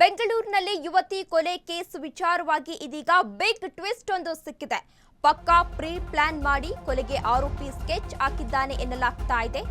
ಬೆಂಗಳೂರಿನಲ್ಲಿ ಯುವತಿ ಕೊಲೆ ಕೇಸ್ ವಿಚಾರವಾಗಿ ಇದೀಗ ಬಿಗ್ ಟ್ವಿಸ್ಟ್ ಒಂದು ಸಿಕ್ಕಿದೆ. ಪಕ್ಕಾ ಪ್ರೀ ಪ್ಲಾನ್ ಮಾಡಿ ಕೊಲೆಗೆ ಆರೋಪಿ ಸ್ಕೆಚ್ ಹಾಕಿದ್ದಾನೆ ಎನ್ನಲಾಗ್ತಾ ಇದೆ.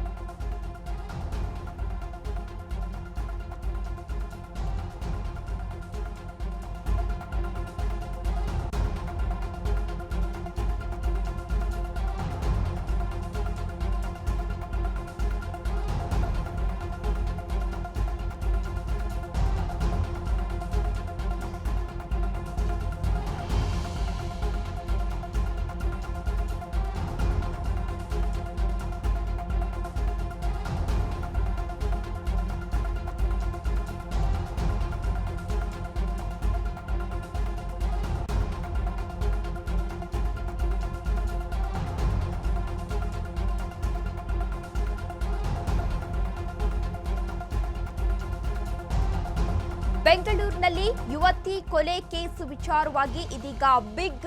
ಬೆಂಗಳೂರಿನಲ್ಲಿ ಯುವತಿ ಕೊಲೆ ಕೇಸ್ ವಿಚಾರವಾಗಿ ಇದೀಗ ಬಿಗ್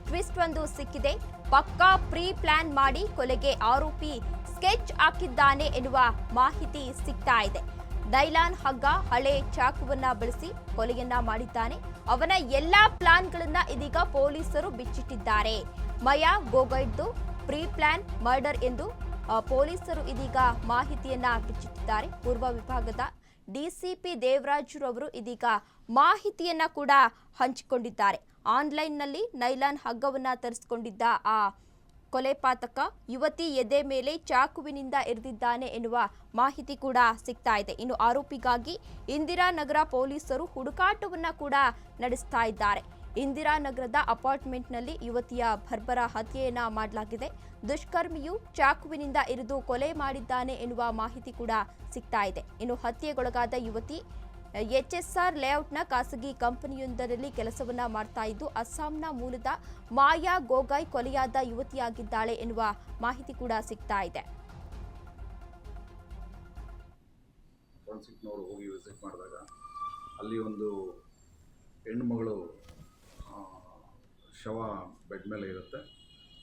ಟ್ವಿಸ್ಟ್ ಒಂದು ಸಿಕ್ಕಿದೆ. ಪಕ್ಕಾ ಪ್ರೀ ಪ್ಲಾನ್ ಮಾಡಿ ಕೊಲೆಗೆ ಆರೋಪಿ ಸ್ಕೆಚ್ ಹಾಕಿದ್ದಾನೆ ಎನ್ನುವ ಮಾಹಿತಿ ಸಿಗ್ತಾ ಇದೆ. ನೈಲಾನ್ ಹಗ್ಗ, ಹಳೆ ಚಾಕುವನ್ನ ಬಳಸಿ ಕೊಲೆಯನ್ನ ಮಾಡಿದ್ದಾನೆ. ಅವನ ಎಲ್ಲಾ ಪ್ಲಾನ್ಗಳನ್ನ ಇದೀಗ ಪೊಲೀಸರು ಬಿಚ್ಚಿಟ್ಟಿದ್ದಾರೆ. ಮಯಾ ಗೋಗೊಯ್ದು ಪ್ರೀ ಪ್ಲಾನ್ ಮರ್ಡರ್ ಎಂದು ಪೊಲೀಸರು ಇದೀಗ ಮಾಹಿತಿಯನ್ನ ಬಿಚ್ಚಿಟ್ಟಿದ್ದಾರೆ. ಪೂರ್ವ ವಿಭಾಗದ ಡಿಸಿಪಿ ದೇವರಾಜ್ ರವರು ಇದೀಗ ಮಾಹಿತಿಯನ್ನ ಕೂಡ ಹಂಚಿಕೊಂಡಿದ್ದಾರೆ. ಆನ್ಲೈನ್ನಲ್ಲಿ ನೈಲಾನ್ ಹಗ್ಗವನ್ನ ತರಿಸಿಕೊಂಡಿದ್ದ ಆ ಕೊಲೆ ಪಾತಕ ಯುವತಿ ಎದೆ ಮೇಲೆ ಚಾಕುವಿನಿಂದ ಇರಿದಿದ್ದಾನೆ ಎನ್ನುವ ಮಾಹಿತಿ ಕೂಡ ಸಿಗ್ತಾ ಇದೆ. ಇನ್ನು ಆರೋಪಿಗಾಗಿ ಇಂದಿರಾನಗರ ಪೊಲೀಸರು ಹುಡುಕಾಟವನ್ನ ಕೂಡ ನಡೆಸ್ತಾ ಇದ್ದಾರೆ. ಇಂದಿರಾನಗರದ ಅಪಾರ್ಟ್ಮೆಂಟ್ನಲ್ಲಿ ಯುವತಿಯ ಬರ್ಬರ ಹತ್ಯೆಯನ್ನ ಮಾಡಲಾಗಿದೆ. ದುಷ್ಕರ್ಮಿಯು ಚಾಕುವಿನಿಂದ ಇರಿದು ಕೊಲೆ ಮಾಡಿದ್ದಾನೆ ಎನ್ನುವ ಮಾಹಿತಿ ಕೂಡ ಸಿಗ್ತಾ ಇದೆ. ಇನ್ನು ಹತ್ಯೆಗೊಳಗಾದ ಯುವತಿ HSR ಲೇಔಟ್ನ ಖಾಸಗಿ ಕಂಪನಿಯೊಂದರಲ್ಲಿ ಕೆಲಸವನ್ನ ಮಾಡ್ತಾ ಇದ್ದು ಅಸ್ಸಾಂನ ಮೂಲದ ಮಾಯಾ ಗೋಗೊಯ್ ಕೊಲೆಯಾದ ಯುವತಿಯಾಗಿದ್ದಾಳೆ ಎನ್ನುವ ಮಾಹಿತಿ ಕೂಡ ಸಿಗ್ತಾ ಇದೆ. ಹೋಗಿ ವಿಸಿಟ್ ಮಾಡಿದಾಗ ಅಲ್ಲಿ ಒಂದು ಹೆಣ್ಣುಮಗಳು ಶವ ಬೆಡ್ ಮೇಲೆ ಇರುತ್ತೆ.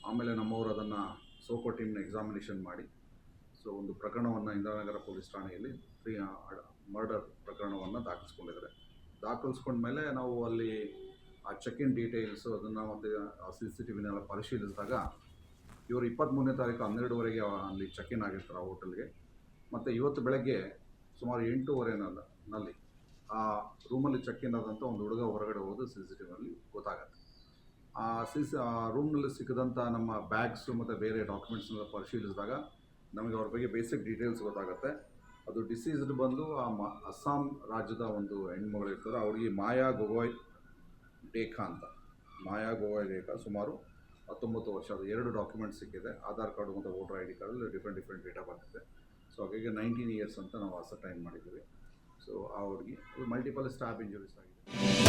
ಆಮೇಲೆ ನಮ್ಮವರು ಅದನ್ನು ಸೋಕೋ ಟೀಮ್ನ ಎಕ್ಸಾಮಿನೇಷನ್ ಮಾಡಿ ಒಂದು ಪ್ರಕರಣವನ್ನು ಇಂದಿರಾನಗರ ಪೊಲೀಸ್ ಠಾಣೆಯಲ್ಲಿ ಮರ್ಡರ್ ಪ್ರಕರಣವನ್ನು ದಾಖಲಿಸ್ಕೊಂಡ್ಮೇಲೆ ನಾವು ಅಲ್ಲಿ ಆ ಚೆಕ್-ಇನ್ ಡೀಟೇಲ್ಸು ಅದನ್ನು ಮತ್ತು CCTVನೆಲ್ಲ ಪರಿಶೀಲಿಸಿದಾಗ ಇವರು 23ನೇ ತಾರೀಕು 12ವರೆಗೆ ಅಲ್ಲಿ ಚೆಕ್-ಇನ್ ಆಗಿರ್ತಾರೆ ಆ ಹೋಟೆಲ್ಗೆ. ಮತ್ತು ಇವತ್ತು ಬೆಳಗ್ಗೆ ಸುಮಾರು 8:15ನಲ್ಲಿ ಆ ರೂಮಲ್ಲಿ ಚೆಕ್-ಇನ್ ಆದಂಥ ಒಂದು ಹುಡುಗ ಹೊರಗಡೆ ಹೋಗೋದು CCTVನಲ್ಲಿ ಗೊತ್ತಾಗತ್ತೆ. ಆ ರೂಮ್ನಲ್ಲಿ ಸಿಕ್ಕಿದಂಥ ನಮ್ಮ ಬ್ಯಾಗ್ಸು ಮತ್ತು ಬೇರೆ ಡಾಕ್ಯುಮೆಂಟ್ಸ್ನೆಲ್ಲ ಪರಿಶೀಲಿಸಿದಾಗ ನಮಗೆ ಅವ್ರ ಬಗ್ಗೆ ಬೇಸಿಕ್ ಡೀಟೇಲ್ಸ್ ಗೊತ್ತಾಗುತ್ತೆ. ಅದು ಡಿಸೀಸ್ಡ್ ಬಂದು ಅಸ್ಸಾಂ ರಾಜ್ಯದ ಒಂದು ಹೆಣ್ಮಗಳು ಇರ್ತಾರೆ. ಅವರಿಗೆ ಮಾಯಾ ಗೋಗೊಯ್ ಡೇಖಾ ಅಂತ. ಮಾಯಾ ಗೋಗೊಯ್ ಡೇಖಾ ಸುಮಾರು 19 ವರ್ಷ. ಅದು 2 ಡಾಕ್ಯುಮೆಂಟ್ಸ್ ಸಿಕ್ಕಿದೆ, ಆಧಾರ್ ಕಾರ್ಡು ಮತ್ತು ವೋಟರ್ ID ಕಾರ್ಡಲ್ಲಿ ಡಿಫ್ರೆಂಟ್ ಡೇಟಾ ಬರ್ತಿದೆ. ಸೊ ಹಾಗಾಗಿ 19 ಇಯರ್ಸ್ ಅಂತ ನಾವು ಅಸರ್ಟೈನ್ ಮಾಡಿದ್ದೀವಿ. ಸೊ ಆ ಹುಡುಗಿ ಅದು ಮಲ್ಟಿಪಲ್ ಸ್ಟ್ಯಾಬ್ ಇಂಜುರೀಸ್ ಆಗಿದೆ.